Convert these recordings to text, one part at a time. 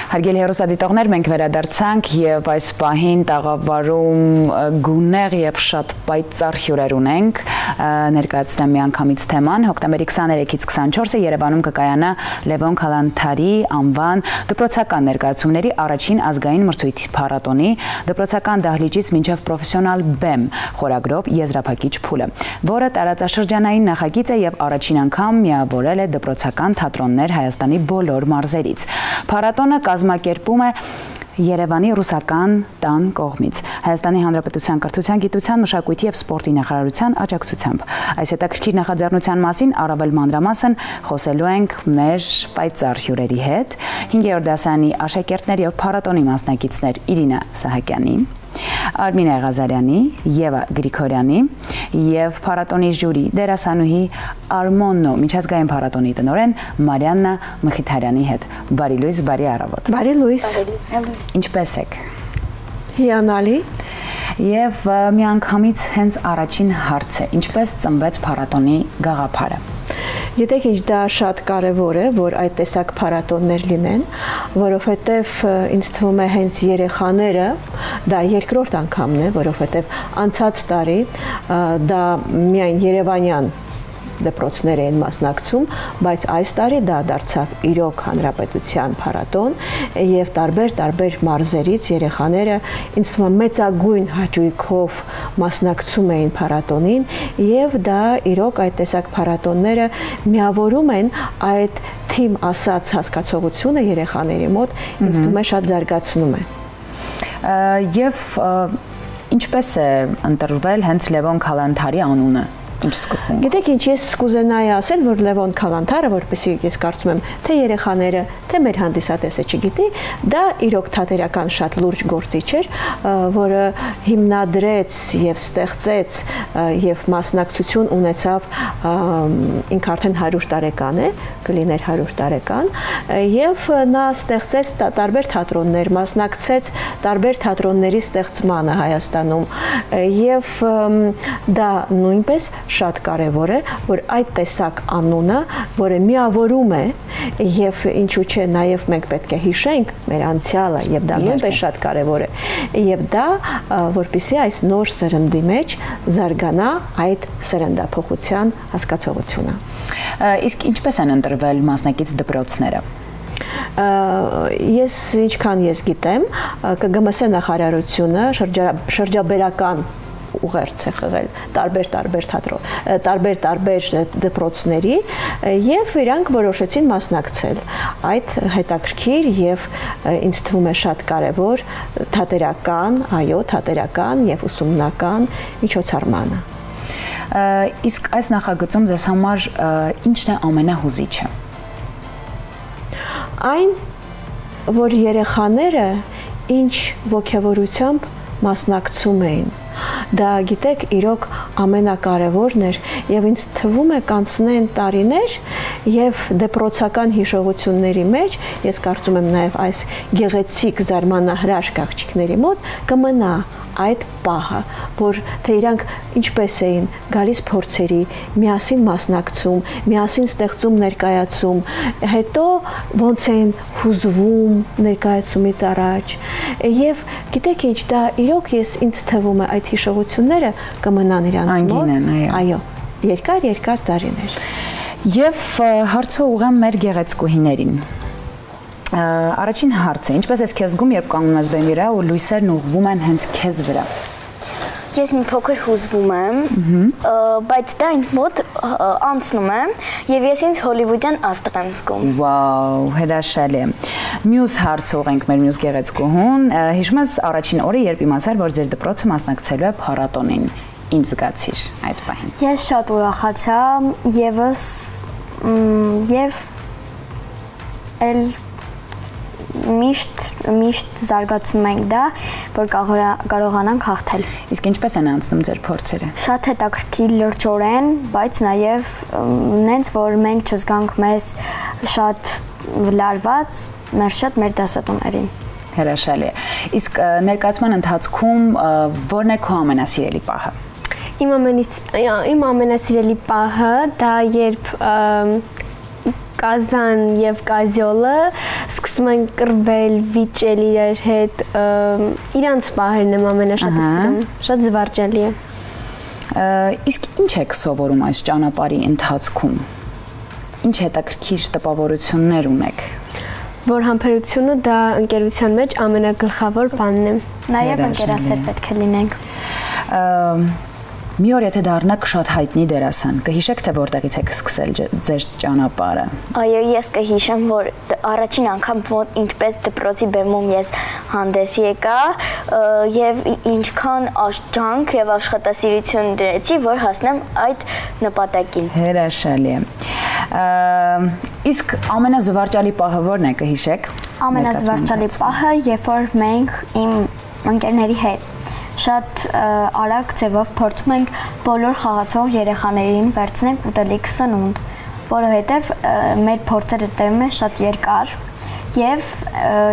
Հարգելի հեռուստադիտողներ, մենք վերադարձանք եւ այս պահին տաղավարում գունեղ եւ շատ պայծառ հյուրեր ունենք։ Ներկայացնեմ միանգամից թեման հոկտեմբերի 23-ից 24-ը Երևանում կկայանա Լևոն Քալանթարի անվան դպրոցական ներկայացումների առաջին ազգային մրցույթի փառատոնի դպրոցական դահլիճից մինչև պրոֆեսիոնալ բեմ խորագրով եզրափակիչ փուլը, որը տարածաշրջանային նախագիծ է եւ առաջին անգամ միավորել է դպրոցական թատրոններ Հայաստանի բոլոր մարզերից։ Փառատոնը կազմակերպում է Երևանի ռուսական տան կողմից Հայաստանի Հանրապետության կրթության, գիտության, մշակույթի եւ սպորտի նախարարության աջակցությամբ։ Այս հետաքրքիր նախաձեռնության մասին առավել մանրամասն խոսելու ենք մեր պայծառ հյուրերի հետ։ 5-րդ դասարանի աշակերտներ եւ փառատոնի մասնակիցներ Իրինա Սահակյանի, Արմինե Ղազարյանի, Եվա Գրիգորյանի եւ փառատոնի ժյուրի դերասանուհի Արմոննո միջազգային փառատոնի տնօրեն Մարիաննա Մխիթարյանի հետ։ Բարի լույս, բարի առավոտ։ Բարի լույս։ Ինչպե՞ս եք։ Հիանալի։ Եվ միանգամից հենց առաջին հարց է. ինչպես ծնվեց փառատոնի գաղափարը։ Գիտեք ինչ, դա շատ կարևոր է, որ այդ տեսակ փառատոններ լինեն, որովհետև ինձ թվում է հենց երեխաները, դա երկրորդ անգամն է, որովհետև անցած տարի դա միայն երևանյան դպրոցներ էին մասնակցում, բայց այս տարի դա դարձավ իրոք հանրապետության փառատոն եւ տարբեր մարզերից երեխաները ինձ թվում է մեծագույն հաճույքով մասնակցում էին փառատոնին եւ դա իրոք այդ տեսակ փառատոնները միավորում են այդ թիմ ասած հասկացողությունը երեխաների մոտ, ինձ թվում է շատ զարգացնում է։ Եւ ինչպես է ընտրվել հենց Լևոն Քալանթարի անունը։ Գիտեք ինչ, ես կուզենայի ասել, որ Լևոն Քալանթարը, որպեսզի ես կարծում եմ, թե երեխաները, թե մեր հանդիսատեսը չգիտի, դա իրոք թատերական շատ լուրջ գործիչ էր, որը հիմնադրեց եւ ստեղծեց եւ մասնակցություն ունեցավ, ինքը արդեն 100 տարեկան է, կլիներ 100 տարեկան, եւ նա ստեղծեց տարբեր թատրոններ, մասնակցեց տարբեր թատրոնների ստեղծմանը Հայաստանում եւ դա նույնպես շատ կարևոր է, որ այդ տեսակ անունը, որը միավորում է եւ ինչու՞ չէ, նաեւ մենք պետք է հիշենք մեր անցյալը եւ դա նույնպես շատ կարևոր է եւ դա որպեսզի այս նոր սերնդի մեջ զարգանա այդ սերնդափոխության հասկացողությունը։ Իսկ ինչպես են ընտրվել մասնակից դպրոցները։ Ես ինչքան ես գիտեմ, ԿԳՄՍ նախարարությունը շրջաբերական ուղերձ է խղել տարբեր դպրոցների եւ իրանք որոշեցին մասնակցել այդ հետաքրքիր եւ ինձ թվում է շատ կարեւոր թատերական եւ ուսումնական միջոցառմանը։ Իսկ այս նախագծում ձեզ համար ինչն է ամենահուզիչը։ Այն, որ երեխաները ինչ ոգևորությամբ մասնակցում էին։ Դա գիտեք, իրոք ամենակարևորն էր եւ ինձ թվում է կանցնեն տարիներ եւ դպրոցական հիշողությունների մեջ ես կարծում եմ նաեւ այս գեղեցիկ զարմանահրաշք աղջիկների մոտ կմնա այդ պահը, որ թե իրանք ինչպես էին գալիս փորձերի, միասին մասնակցում, միասին ստեղծում ներկայացում, հետո ոնց էին հուզվում ներկայացումից առաջ։ Եվ գիտեք ինչ, դա իրոք ինձ թվում է այդ հիշողությունները կմնան իրանց մոտ, այո, երկար տարիներ։ Եվ հարցը ուղղեմ մեր գեղեցկուհիներին։ Առաջին հարցը, ինչպես ես քեզ զգում, երբ կանգնում ես բեմի վրա ու լույսերն ուղղվում են հենց քեզ վրա։ Ես մի փոքր հուզվում եմ, բայց դա ինձ մոտ անցնում է եւ ես ինձ հոլիվուդյան աստղ եմ զգում։ Վաու, հրաշալի է։ Մյուս հարցը ուղենք մեր մյուս գեղեցկուհուն։ Հիշում ես առաջին օրը, երբ իմացար, որ ձեր դպրոցը մասնակցելու է փառատոնին, ինչ զգացիր այդ պահին։ Ես շատ ուրախացա եւ էլ միշտ զարգացնում ենք դա, որ կարողանանք հաղթել։ Իսկ ինչպես են անցնում ձեր փորձերը։ Շատ հետաքրքիր լրջորեն, բայց նաև նենց որ մենք չզգանք մեզ շատ լարված, մեր դասատուներին։ Հրաշալի է։ Իսկ ներկայացման ընթացքում ո՞րն է քո ամենասիրելի պահը։ Իմ ամենասիրելի պահը դա երբ Կազան եւ կազյոլը սկսում են կռվել, վիճել իրար հետ, իրանց պահերն եմ ամենաշատը սիրում, շատ զվարճալի է։ Իսկ ինչ եք սովորում այս ճանապարհի ընթացքում։ Ինչ հետաքրքիր տպավորություններ ունեք։ Որ համբերությունը դա ընկերության մեջ ամենագլխավոր բանն է։ Նաև ընկերասեր պետք է լինենք։ Մի օր եթե դառնաք շատ հայտնի դերասան, կհիշեք թե որտեղից եք սկսել ձեր ճանապարհը։ Այո, ես կհիշեմ, որ առաջին անգամ ինչպես դպրոցի բեմում ես հանդես եկա եւ ինչքան աջանք եւ աշխատասիրություն դրեցի, որ հասնեմ այդ նպատակին։ Հրաշալի է։ Իսկ ամենազվարճալի պահը ո՞րն է, կհիշեք։ Ամենազվարճալի պահը, երբ որ մենք իմ ընկերների հետ շատ արագ ձևով փորձում ենք բոլոր խաղացող երեխաներին վերցնենք ուտելիք սնունդ, որովհետև մեր փորձերը տևում են շատ երկար եւ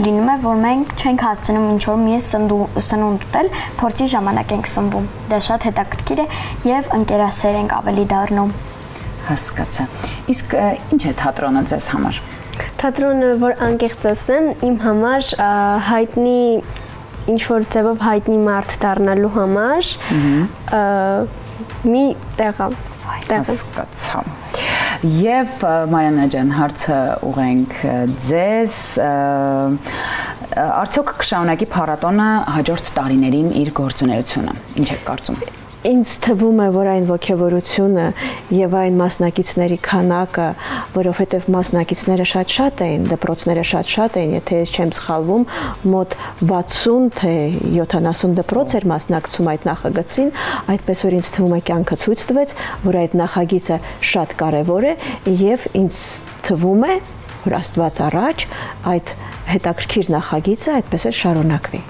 լինում է, որ մենք չենք հասցնում ինչ-որ մի սնունդ ուտել, փորձի ժամանակ ենք սնվում։ Դա շատ հետաքրքիր է եւ ընկերասեր ենք ավելի դառնում։ Հասկացա։ Իսկ ինչ է թատրոնը ձեզ համար։ Թատրոնը, որ անկեղծ ասեմ, իմ համար հայտնի ինչ-որ ձևով հայտնի մարդ դառնալու համար մի տեղ է։ Հասկացա։ Եվ Մարիաննա ջան, հարցը ուղենք ձեզ, արդյոք կշարունակի փառատոնը հաջորդ տարիներին իր գործունեությունը։ Ինչ եք կարծում։ Ինձ թվում է, որ այն ոգևորությունը եւ այն մասնակիցների քանակը, որովհետեւ մասնակիցները շատ էին, դպրոցները շատ էին, եթե ես չեմ սխալվում, մոտ 60 թե 70 դպրոց էր մասնակցում այդ նախագծին, այդպես որ ինձ թվում է կյանքը ցույց տվեց, որ այդ նախագիծը շատ կարեւոր է եւ ինձ թվում է, որ Աստված առաջ այդ հետաքրքիր նախագիծը այդպես էլ շարունակվի։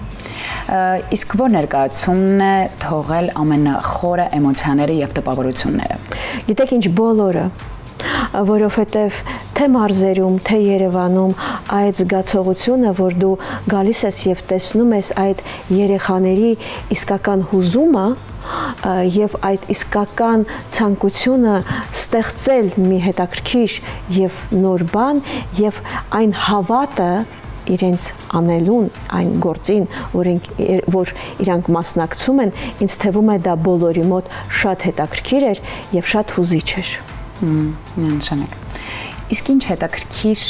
Իսկ որ ներկայացումն է թողել ամենախորը էմոցիաները եւ տպավորությունները։ Գիտեք ինչ, բոլորը, որովհետեւ թե մարզերում, թե Երևանում այդ զգացողությունը, որ դու գալիս ես եւ տեսնում ես այդ երեխաների իսկական հուզումը եւ այդ իսկական ցանկությունը ստեղծել մի հետաքրքիր եւ նոր բան եւ այն հավատը իրենց անելուն, այն գործին, որ իրանք մասնակցում են, ինձ թվում է դա բոլորի մոտ շատ հետաքրքիր էր եւ շատ հուզիչ էր։ Միանշանակ։ Իսկ ինչ հետաքրքիր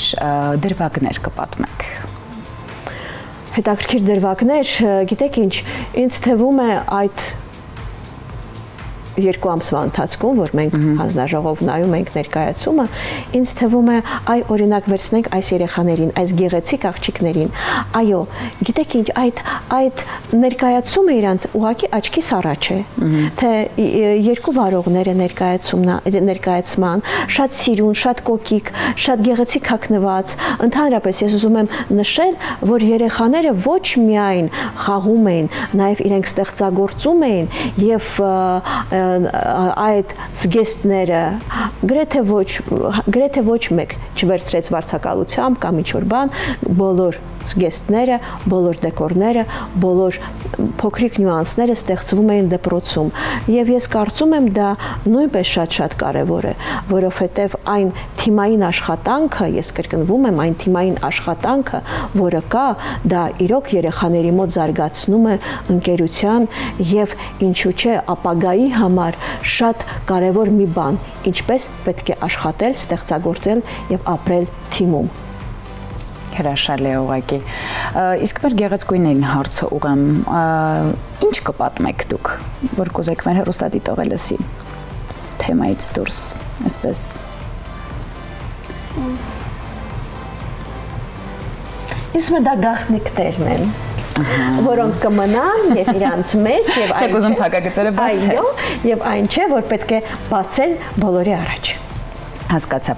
դրվագներ կպատմեք։ Հետաքրքիր դրվագներ, գիտեք ինչ, ինձ թվում է այդ 2 ամսվա ընթացքում, որ մենք հանձնաժողով նայում ենք ներկայացումը, ինձ թվում է, այ օրինակ վերցնենք այս երեխաներին, այս գեղեցիկ աղջիկներին։ Այո, գիտեք ինչ, այդ ներկայացումը իրանց ուղղակի աչքիս առաջ է, թե 2 վարողները ներկայացման, շատ սիրուն, շատ կոկիկ, շատ գեղեցիկ հագնված։ Ընդհանրապես ես ուզում եմ նշել, որ երեխաները ոչ միայն խաղում էին, նաև իրենք ստեղծագործում էին եւ այդ զգեստները գրեթե ոչ մեկ չվերցրեց վարձակալությամբ կամ ինչ-որ բան, բոլոր զգեստները, բոլոր դեկորները, բոլոր փոքրիկ նյուանսները ստեղծվում էին դպրոցում եւ ես կարծում եմ դա նույնպես շատ կարեւոր է, որովհետեւ այն թիմային աշխատանքը, ես կրկնվում եմ, այն թիմային աշխատանքը, որը կա, դա իրոք երեխաների մոտ զարգացնում է ընկերության եւ ինչու՞ չէ ապագայի համար շատ կարեւոր մի բան, ինչպես պետք է աշխատել, ստեղծագործել եւ ապրել թիմում։ Հրաշալի է ուղղակի։ Իսկ մեր գեղեցկուհիներին հարցը ուղղեմ, ինչ կպատմեք դուք, որ կուզեք մեր հեռուստադիտողը լսի թեմայից դուրս, այսպես։ Իսկ դա գաղտնիքներն են, որոնք կմնան եւ իրանց մեջ եւ այն չեք ուզում փակագծերը բացել։ Այո, եւ այն չէ, որ պետք է բացել բոլորի առաջ։ Հասկացա։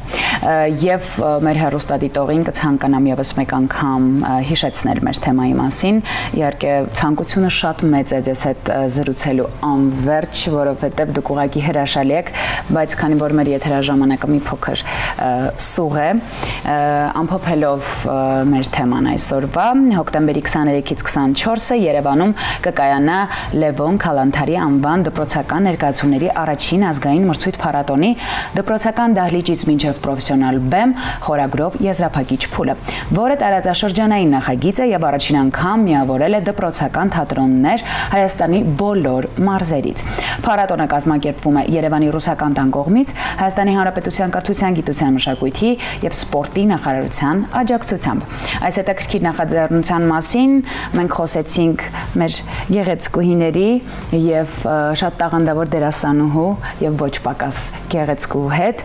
Եվ մեր հեռուստադիտողին կցանկանամ եւս մեկ անգամ հիշեցնել մեր թեմայի մասին։ Իհարկե ցանկությունը շատ մեծ է ձեզ հետ զրուցելու անverջ, որովհետեւ դուք ուղղակի հրաշալի եք, բայց քանի որ մեր եթերաժամանակը մի փոքր սուղ է, ամփոփելով մեր թեման այսօրվա, հոկտեմբերի 23-ից 24-ը Երևանում կկայանա Լևոն Քալանթարի անվան դպրոցական ներկայացումների առաջին ազգային մրցույթ փառատոնի դպրոցական դահլիճ դահլիճից մինչև պրոֆեսիոնալ բեմ խորագրով եզրափակիչ փուլը, որը տարածաշրջանային նախագիծ է եւ առաջին անգամ միավորել է դպրոցական թատրոններ Հայաստանի բոլոր մարզերից։ Փառատոնը կազմակերպվում է Երևանի Ռուսական տան կողմից Հայաստանի Հանրապետության կրթության, գիտության, մշակույթի եւ սպորտի նախարարության աջակցությամբ։ Այս հետաքրքիր նախաձեռնության մասին մենք խոսեցինք մեր գեղեցկուհիների եւ շատ տաղանդավոր դերասանուհու եւ ոչ պակաս գեղեցկու հետ։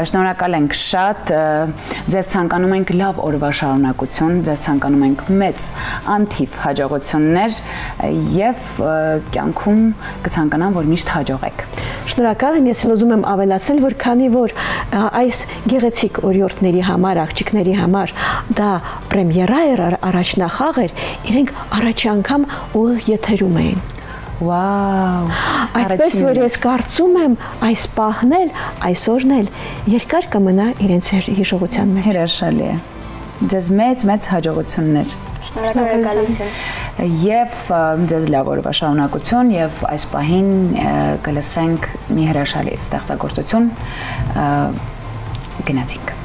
Շնորհակալ ենք շատ, ձեզ ցանկանում ենք լավ օրվա շարունակություն, ձեզ ցանկանում ենք մեծ անթիվ հաջողություններ եւ կյանքում կցանկանամ, որ միշտ հաջողեք։ Շնորհակալ եմ, ես ուզում եմ ավելացնել, որ քանի որ այս գեղեցիկ օրիորդների համար, աղջիկների համար դա պրեմիերա էր, առաջնախաղ էր, իրենք առաջի անգամ ուղիղ եթերում էին։ Վաու։ Այդպես որ ես կարծում եմ այս պահն էլ, այսօրն էլ երկար կմնա իրենց հիշողության մեջ։ Հրաշալի է։ Ձեզ մեծ հաջողություններ։ Շնորհակալություն։ Եվ ձեզ լավ օրվա շարունակություն եւ այս պահին կլսենք մի հրաշալի ստեղծագործություն գնացինք։